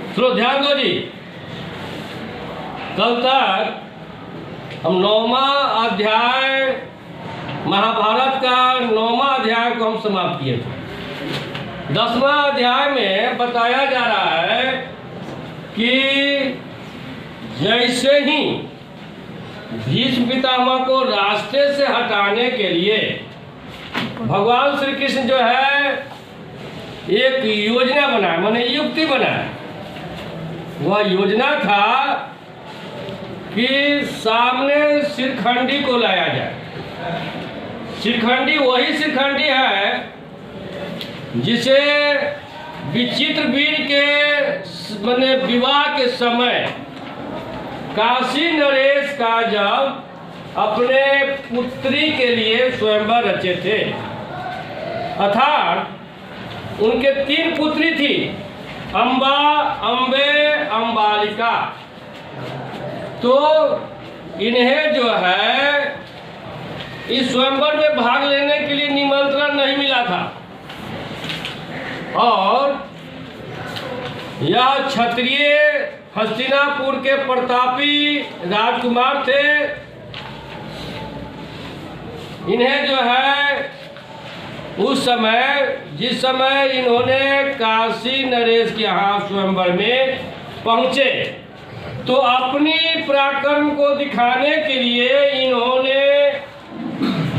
चलो ध्यान दो जी। कल तक हम 9वां अध्याय महाभारत का 9वां अध्याय को हम समाप्त किए थे। 10वां अध्याय में बताया जा रहा है कि जैसे ही भीष्म पितामह को रास्ते से हटाने के लिए भगवान श्री कृष्ण जो है एक योजना बनाए, माने युक्ति बनाए। वह योजना था कि सामने शिखंडी को लाया जाए। शिखंडी वही शिखंडी है जिसे विचित्रवीर के माने विवाह के समय काशी नरेश का जब अपने पुत्री के लिए स्वयंवर रचे थे, अर्थात उनके 3 पुत्री थी, अम्बा, अम्बे, अम्बालिका। तो इन्हें जो है इस स्वयंवर में भाग लेने के लिए निमंत्रण नहीं मिला था और यह क्षत्रिय हस्तिनापुर के प्रतापी राजकुमार थे। इन्हें जो है उस समय जिस समय इन्होंने काशी नरेश के यहाँ स्वयंवर में पहुँचे तो अपनी पराक्रम को दिखाने के लिए इन्होंने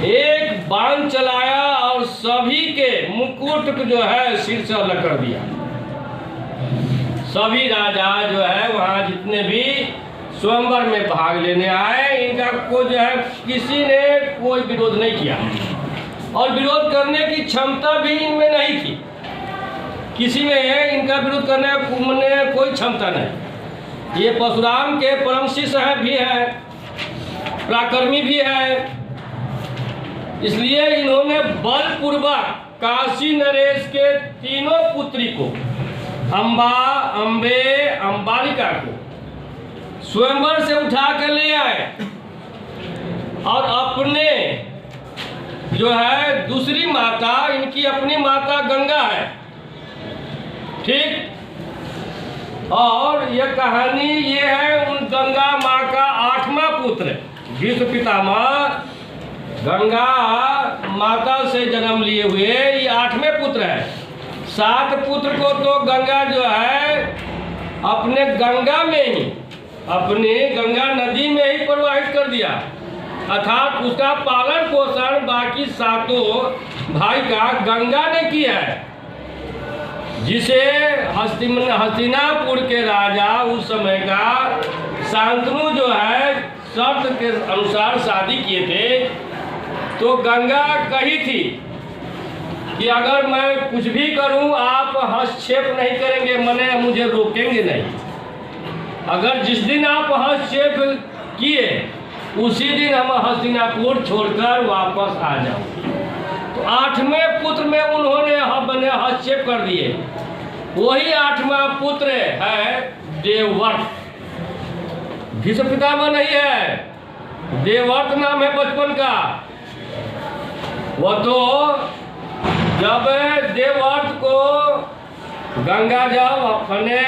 एक बाण चलाया और सभी के मुकुट जो है सिर से अलग कर दिया। सभी राजा जो है वहाँ जितने भी स्वयंवर में भाग लेने आए, इनका को जो है किसी ने कोई विरोध नहीं किया और विरोध करने की क्षमता भी इनमें नहीं थी। किसी में इनका विरोध करने में कोई क्षमता नहीं। ये परशुराम के परम शिष्य भी है, पराक्रमी भी है, इसलिए इन्होंने बलपूर्वक काशी नरेश के 3 पुत्री को, अम्बा, अम्बे, अम्बालिका को स्वयंवर से उठा कर ले आए और अपने जो है दूसरी माता, इनकी अपनी माता गंगा है, ठीक। और यह कहानी ये है उन गंगा माँ का 8वां पुत्र भीष्म पितामह गंगा माता से जन्म लिए हुए ये 8वें पुत्र है। 7 पुत्र को तो गंगा जो है अपने गंगा में ही, अपनी गंगा नदी में ही प्रवाहित कर दिया, अर्थात उसका पालन पोषण बाकी 7 भाई का गंगा ने किया है, जिसे हस्तिनापुर के राजा उस समय का शांतनु जो है शर्त के अनुसार शादी किए थे। तो गंगा कही थी कि अगर मैं कुछ भी करूं आप हस्तक्षेप नहीं करेंगे, मने मुझे रोकेंगे नहीं। अगर जिस दिन आप हस्तक्षेप किए उसी दिन हम हस्तिनापुर छोड़कर वापस आ जाऊंगे। तो 8वें पुत्र में उन्होंने हस्तक्षेप कर दिए। वही 8वां पुत्र है देवव्रत। भीष्म पितामह नहीं है, देवव्रत नाम है बचपन का। वो तो जब देवव्रत को गंगा जब अपने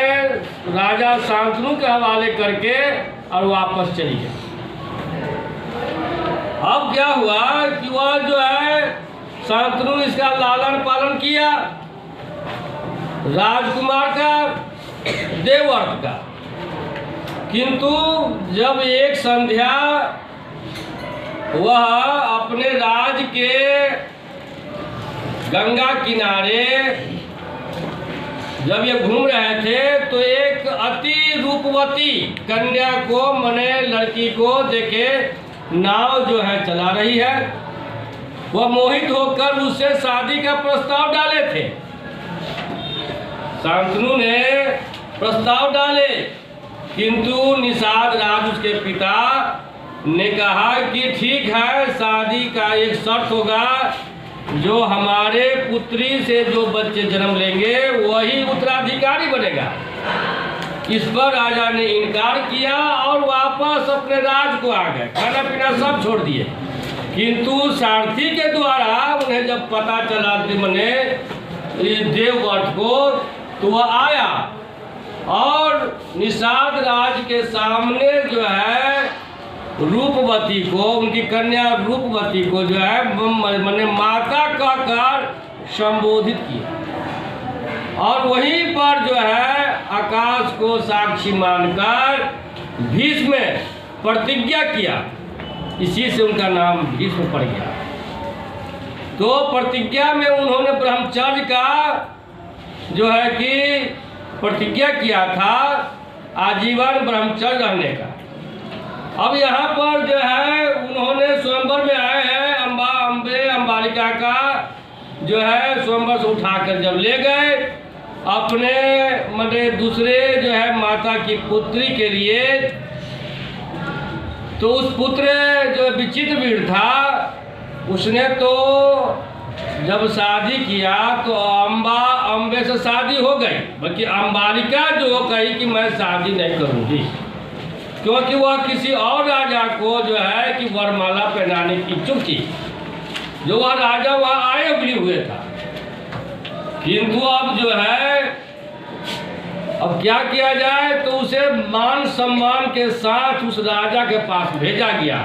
राजा शांतनु के हवाले करके और वापस चली गई। अब क्या हुआ कि वह जो है शांतनु इसका लालन पालन किया, राजकुमार का, देवव्रत का। किंतु जब एक संध्या वह अपने राज के गंगा किनारे जब ये घूम रहे थे तो एक अति रूपवती कन्या को, मने लड़की को देखे नाव जो है चला रही है। वह मोहित होकर उससे शादी का प्रस्ताव डाले थे। शांतनु ने प्रस्ताव डाले, किंतु निषाद राज उसके पिता ने कहा कि ठीक है, शादी का एक शर्त होगा, जो हमारे पुत्री से जो बच्चे जन्म लेंगे वही उत्तराधिकारी बनेगा। इस पर राजा ने इनकार किया और वापस अपने राज को आ गए, खाना पीना सब छोड़ दिए। किंतु सारथी के द्वारा उन्हें जब पता चला मने देवव्रत को, तो वह आया और निषाद राज के सामने जो है रूपवती को, उनकी कन्या रूपवती को जो है मैंने माता कहकर संबोधित किया। और वहीं पर जो है आकाश को साक्षी मानकर भीष्म में प्रतिज्ञा किया, इसी से उनका नाम भीष्म पड़ गया। तो प्रतिज्ञा में उन्होंने ब्रह्मचर्य का जो है कि प्रतिज्ञा किया था, आजीवन ब्रह्मचर्य रहने का। अब यहाँ पर जो है उन्होंने स्वयंवर में आए हैं, अंबालिका का जो है स्वयंवर से उठाकर जब ले गए अपने मतलब दूसरे जो है माता की पुत्री के लिए, तो उस पुत्र जो विचित्र वीर था उसने तो जब शादी किया तो अम्बे से शादी हो गई, बल्कि अंबालिका जो कही कि मैं शादी नहीं करूंगी, क्योंकि वह किसी और राजा को जो है कि वरमाला पहनाने की इच्छुक थी, जो वह राजा वहाँ आए हुए हुए था। किंतु अब जो है अब क्या किया जाए, तो उसे मान सम्मान के साथ उस राजा के पास भेजा गया।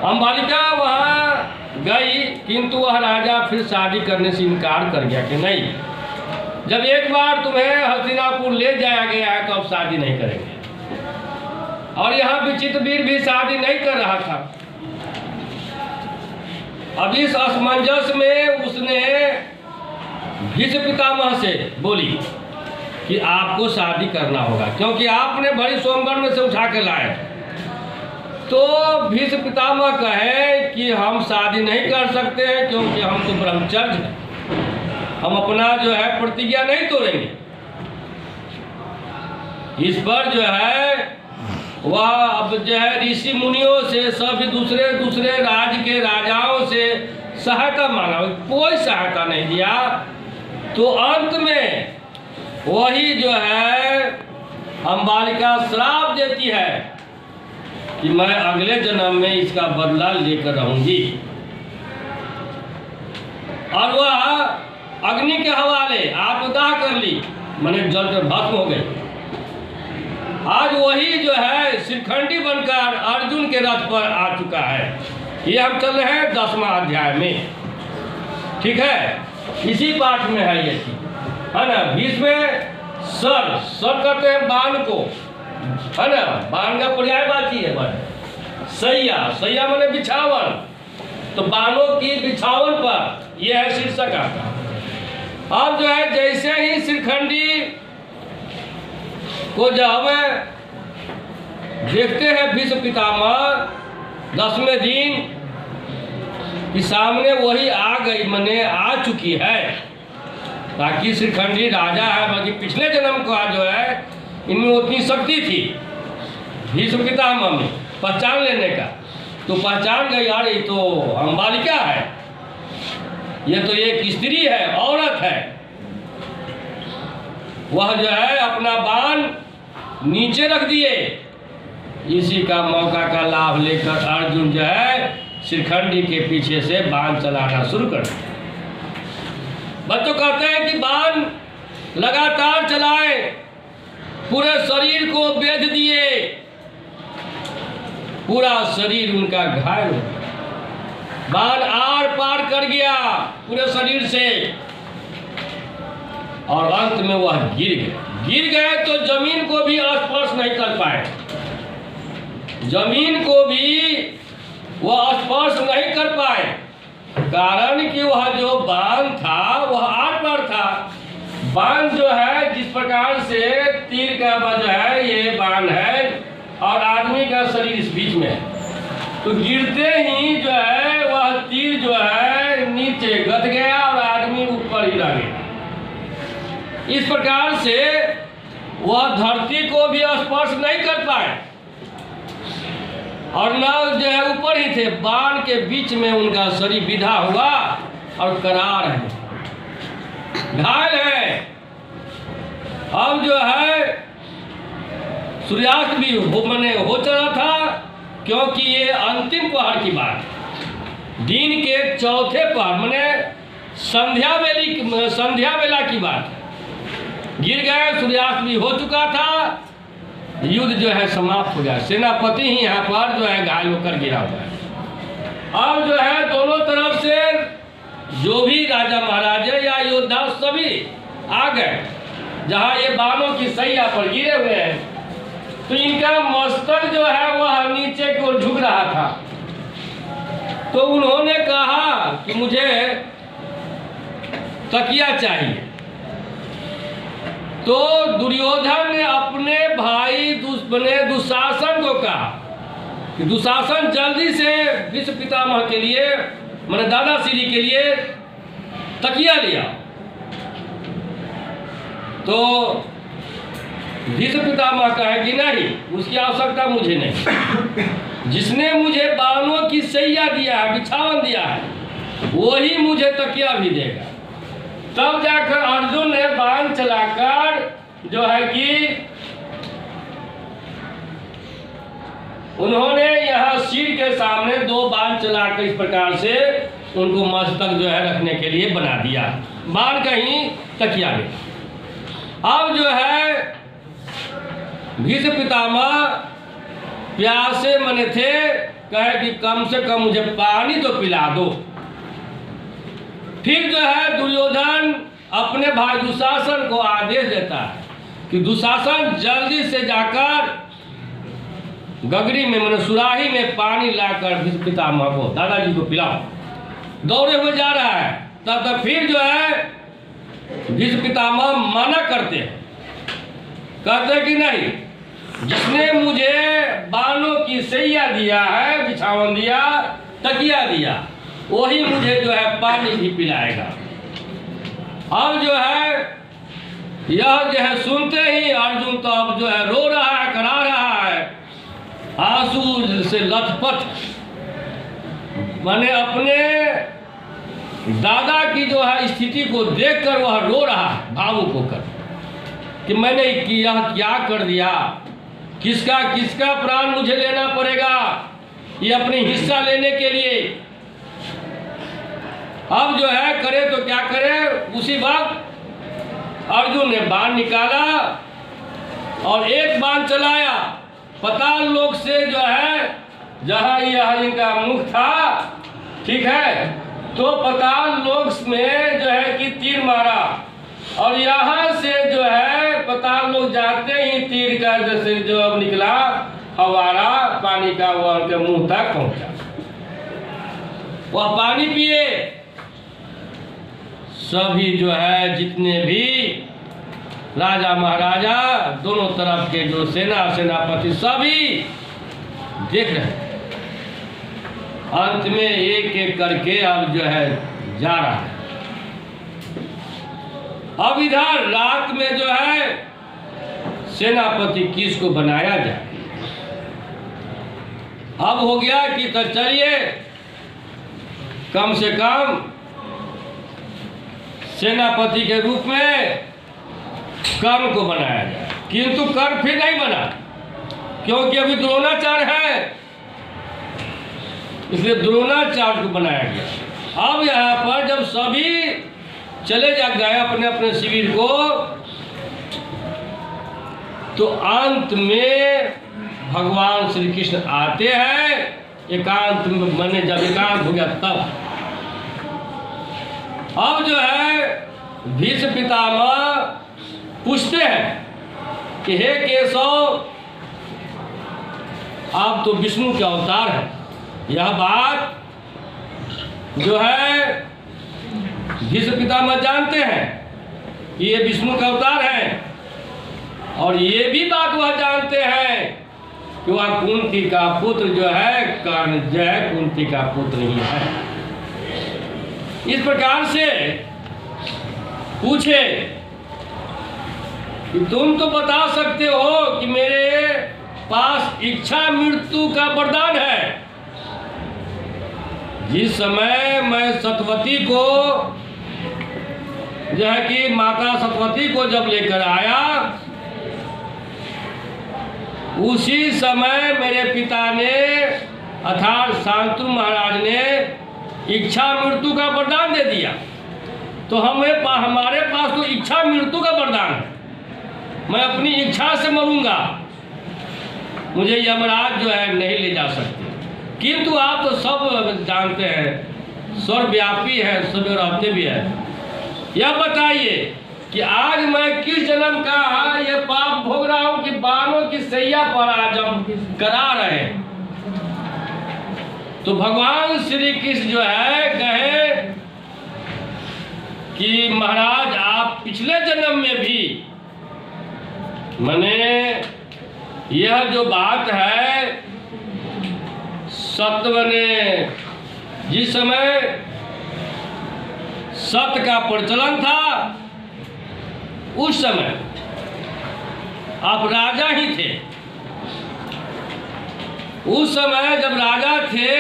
अंबालिका वहाँ गई, किंतु वह राजा फिर शादी करने से इनकार कर गया कि नहीं, जब एक बार तुम्हें हस्तिनापुर ले जाया गया है तो अब शादी नहीं करेंगे। और यहाँ विचित्र वीर भी शादी नहीं कर रहा था। अब इस असमंजस में उसने भीष्म पितामह से बोली कि आपको शादी करना होगा, क्योंकि आपने बड़ी स्वयंवर में से उठा के लाए। तो भीष्म पितामह कहे कि हम शादी नहीं कर सकते हैं, क्योंकि हम तो ब्रह्मचर्य हैं, हम अपना जो है प्रतिज्ञा नहीं तोड़ेंगे। इस पर जो है वह अब जो है ऋषि मुनियों से, सभी दूसरे राज्य के राजाओं से सहायता मांगा, कोई सहायता नहीं दिया। तो अंत में वही जो है अंबालिका श्राप देती है कि मैं अगले जन्म में इसका बदला लेकर रहूंगी। और वह अग्नि के हवाले आत्मदाह कर ली, मैंने जल कर भस्म हो गई। आज वही जो है श्रीखंडी बनकर अर्जुन के रथ पर आ चुका है। ये हम चल रहे हैं 10वां अध्याय में, ठीक है, इसी पाठ में है ये चीज, है ना। भीष्म में सर कहते हैं बाण को, है ना, बाण का पर्यायवाची है बाण। सैया माने बिछावन, तो बाणों की बिछावन पर यह है शीर्षक आता। अब जो है जैसे ही श्रीखंडी को जब देखते हैं भीष्म पितामह 10वें दिन कि सामने वही आ गई, मने आ चुकी है, ताकि श्रीखंडी राजा है, बाकी पिछले जन्म का जो है इनमें उतनी शक्ति थी भीष्म पितामह में पहचान लेने का, तो पहचान गई यार ये तो अंबालिका है, ये तो एक स्त्री है, औरत है। वह जो है अपना बाण नीचे रख दिए। इसी का मौका का लाभ लेकर अर्जुन जो है श्रीखंडी के पीछे से बाण चलाना शुरू कर दिया। बच्चों कहते हैं कि बाण लगातार चलाए, पूरे शरीर को बेध दिए, पूरा शरीर उनका घायल हो गया, बाण आर पार कर गया पूरे शरीर से, और अंत में वह गिर गए तो जमीन को भी स्पर्श नहीं कर पाए, जमीन को भी वह स्पर्श नहीं कर पाए, कारण कि वह जो बाण था वह आर पार था। बाण जो है जिस प्रकार से तीर का जो है ये बाण है और आदमी का शरीर इस बीच में है, तो गिरते ही जो है वह तीर जो है नीचे गद गया और आदमी ऊपर ही रह गया। इस प्रकार से वह धरती को भी स्पर्श नहीं कर पाए और न जो है ऊपर ही थे, बाण के बीच में उनका शरीर विधा हुआ और करार है, घायल है। अब जो है सूर्यास्त भी हो चला था, क्योंकि ये अंतिम पहर की बात, दिन के चौथे पहर मने संध्या वेला की बात है। गिर गए, सूर्यास्त भी हो चुका था, युद्ध जो है समाप्त हो गया। सेनापति ही यहाँ पर जो है घायल होकर गिरा हुआ है। अब जो है दोनों तरफ से जो भी राजा महाराजा या योद्धा सभी आ गए, जहाँ ये बाणों की सैया पर गिरे हुए हैं। तो इनका मस्तक जो है वह नीचे की ओर झुक रहा था। तो उन्होंने कहा कि मुझे तकिया चाहिए। तो दुर्योधन ने अपने भाई दुशासन को कहा कि दुशासन जल्दी से भीष्म पितामह के लिए, मैंने दादा श्री के लिए तकिया लिया। तो भीष्म पितामह कहे कि नहीं, उसकी आवश्यकता मुझे नहीं। जिसने मुझे बाणों की सैया दिया है, बिछावन दिया है, वही मुझे तकिया भी देगा। तब जाकर अर्जुन ने बाण चलाकर जो है कि उन्होंने यहाँ सिर के सामने 2 बाण चलाकर इस प्रकार से उनको मस्तक जो है रखने के लिए बना दिया। बाण कहीं तकिया में। अब जो है भीष्म पितामह प्यासे मने थे, कहे कि कम से कम मुझे पानी तो पिला दो। फिर जो है दुर्योधन अपने भाई दुशासन को आदेश देता है कि दुशासन जल्दी से जाकर गगरी में, मैंने सुराही में पानी लाकर भीष्म पितामह को, दादाजी को पिलाओ। दौड़े हुए जा रहा है। तब तक फिर जो है भीष्म पितामह मना करते हैं, कहते कि नहीं, जिसने मुझे बाणों की सैया दिया है, बिछावन दिया, तकिया दिया, वही मुझे जो है पानी भी पिलाएगा। अब जो है यह जो है सुनते ही अर्जुन तो अब जो है रो रहा है, करा रहा है, आंसू से लथपथ, माने अपने दादा की जो है स्थिति को देखकर वह रो रहा है भावुक होकर कि मैंने यह क्या कर दिया, किसका प्राण मुझे लेना पड़ेगा ये अपने हिस्सा लेने के लिए। अब जो है करे तो क्या करे। उसी वक्त अर्जुन ने बाण निकाला और एक बाण चलाया पाताल लोक से, जो है जहां यह इनका मुख था, ठीक है, तो पाताल लोक में जो है कि तीर मारा और यहाँ से जो है पाताल लोक जाते ही तीर का जैसे जो अब निकला फवारा पानी का, वह उनके मुंह तक पहुंचा। वह पानी पिए। सभी जो है जितने भी राजा महाराजा, दोनों तरफ के जो सेनापति सभी देख रहे हैं। अंत में एक एक करके अब जो है जा रहा है। अब इधर रात में जो है सेनापति किसको बनाया जाए। अब हो गया कि तो चलिए कम से कम सेनापति के रूप में कर्ण को बनाया जाए। किंतु कर्ण फिर नहीं बना, क्योंकि अभी द्रोणाचार्य है, इसलिए द्रोणाचार्य को बनाया गया। अब यहाँ पर जब सभी चले जा गए अपने अपने शिविर को, तो अंत में भगवान श्री कृष्ण आते हैं। एकांत में, मैंने जब एकांत हो गया तब अब जो है भीष्म पितामह पूछते हैं कि हे केशव, आप तो विष्णु के अवतार हैं। यह बात जो है भीष्म पितामह जानते हैं कि ये विष्णु का अवतार है, और ये भी बात वह जानते हैं कि वह कुंती का पुत्र जो है कर्ण, जो है कुंती का पुत्र ही है। इस प्रकार से पूछे कि तुम तो बता सकते हो कि मेरे पास इच्छा मृत्यु का वरदान है। जिस समय मैं सतवती को जो है कि माता सतवती को जब लेकर आया, उसी समय मेरे पिता ने अर्थात शांतनु महाराज ने इच्छा मृत्यु का वरदान दे दिया। तो हमारे पास तो इच्छा मृत्यु का वरदान है। मैं अपनी इच्छा से मरूंगा, मुझे यमराज जो है नहीं ले जा सकते। किंतु आप तो सब जानते हैं, सर्वव्यापी है, सब रहते भी है। यह बताइए कि आज मैं किस जन्म का ये पाप भोग रहा हूं कि बानों की सैया पर आज हम करा रहे हैं। तो भगवान श्री कृष्ण जो है कहे कि महाराज आप पिछले जन्म में भी मैंने यह जो बात है सत्य ने जिस समय सत्य का प्रचलन था उस समय आप राजा ही थे। उस समय जब राजा थे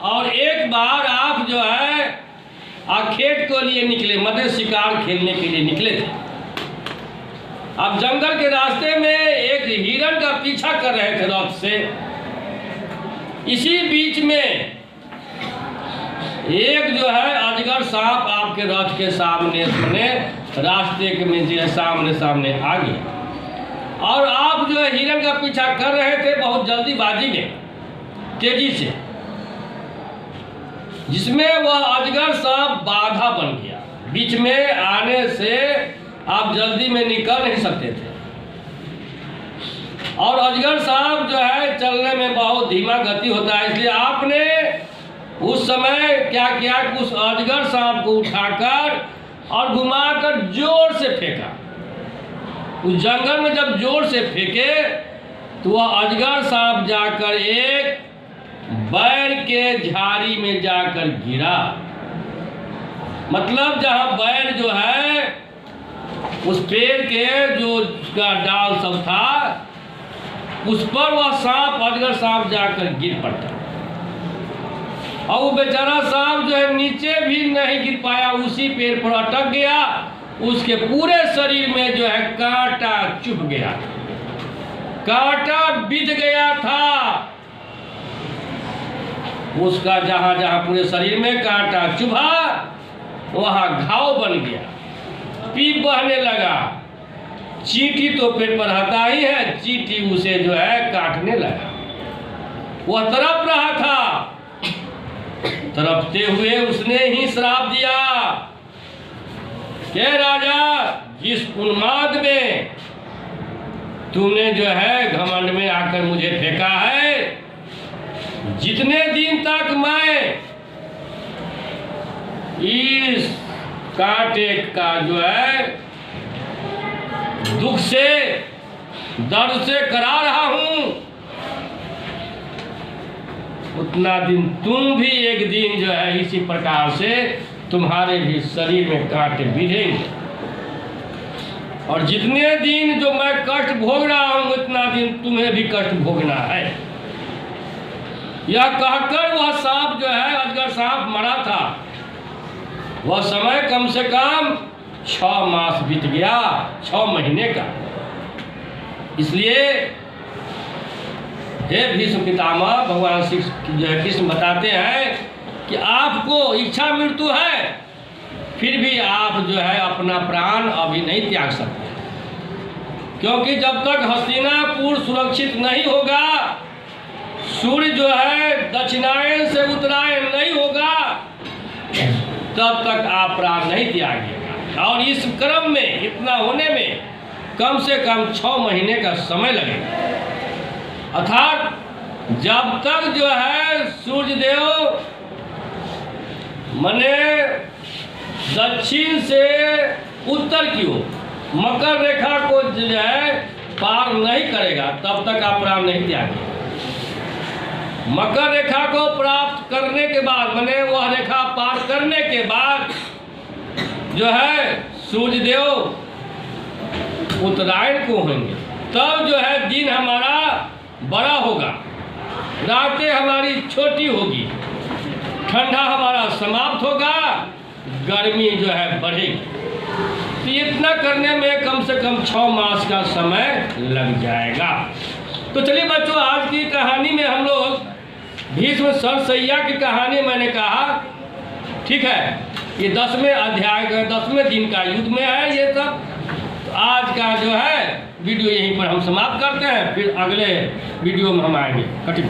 और एक बार आप जो है आखेट के लिए निकले, मतलब शिकार खेलने के लिए निकले थे। आप जंगल के रास्ते में एक हिरण का पीछा कर रहे थे रथ से। इसी बीच में एक जो है अजगर सांप आपके रथ के सामने रास्ते के में जो है सामने सामने आ गया और आप जो है हिरण का पीछा कर रहे थे बहुत जल्दीबाजी में, तेजी से, जिसमें वह अजगर सांप बाधा बन गया। बीच में आने से आप जल्दी में निकल नहीं सकते थे और अजगर सांप जो है चलने में बहुत धीमा गति होता है, इसलिए आपने उस समय क्या किया कि उस अजगर सांप को उठाकर और घुमाकर जोर से फेंका। उस जंगल में जब जोर से फेंके तो वह अजगर सांप जाकर एक बैर के झाड़ी में जाकर गिरा। मतलब जहाँ बैर जो है उस पेड़ के जो उसका डाल सब था उस पर वह सांप अजगर सांप जाकर गिर पड़ता और वो बेचारा सांप जो है नीचे भी नहीं गिर पाया, उसी पेड़ पर अटक गया। उसके पूरे शरीर में जो है कांटा चुभ गया, कांटा बिध गया था। उसका जहां जहां पूरे शरीर में कांटा चुभा वहां घाव बन गया, पीप बहने लगा। चींटी तो पेट पर रहता ही है, चींटी उसे जो है काटने लगा। वह तड़प रहा था, तड़पते हुए उसने ही श्राप दिया कि राजा जिस उन्माद में तूने जो है घमंड में आकर मुझे फेंका है, जितने दिन तक मैं इस कांटे का जो है दुख से दर्द से करा रहा हूं, उतना दिन तुम भी एक दिन जो है इसी प्रकार से तुम्हारे भी शरीर में कांटे बिधेंगे और जितने दिन जो मैं कष्ट भोग रहा हूं उतना दिन तुम्हें भी कष्ट भोगना है। यह कहकर वह सांप जो है अजगर सांप मरा था। वह समय कम से कम 6 मास बीत गया, 6 महीने का। इसलिए हे भीष्म पितामह, भगवान श्री कृष्ण बताते हैं कि आपको इच्छा मृत्यु है, फिर भी आप जो है अपना प्राण अभी नहीं त्याग सकते, क्योंकि जब तक हस्तिनापुर सुरक्षित नहीं होगा, सूर्य जो है दक्षिणायन से उत्तरायण नहीं होगा, तब तक आप प्राण नहीं त्यागिएगा। और इस क्रम में इतना होने में कम से कम 6 महीने का समय लगेगा। अर्थात जब तक जो है सूर्यदेव मने दक्षिण से उत्तर की ओर मकर रेखा को जो है पार नहीं करेगा, तब तक आप प्राण नहीं त्यागेंगे। मकर रेखा को प्राप्त करने के बाद, मने वह रेखा पार करने के बाद जो है सूर्यदेव उत्तरायण को होंगे, तब जो है दिन हमारा बड़ा होगा, रातें हमारी छोटी होगी, ठंडा हमारा समाप्त होगा, गर्मी जो है बढ़ेगी। तो इतना करने में कम से कम 6 मास का समय लग जाएगा। तो चलिए बच्चों, आज की कहानी में हम लोग भीष्म सरसैया की कहानी मैंने कहा, ठीक है, ये 10वें अध्याय का 10वें दिन का युद्ध में है ये सब। तो आज का जो है वीडियो यहीं पर हम समाप्त करते हैं, फिर अगले वीडियो में हम आएंगे। कटिंग।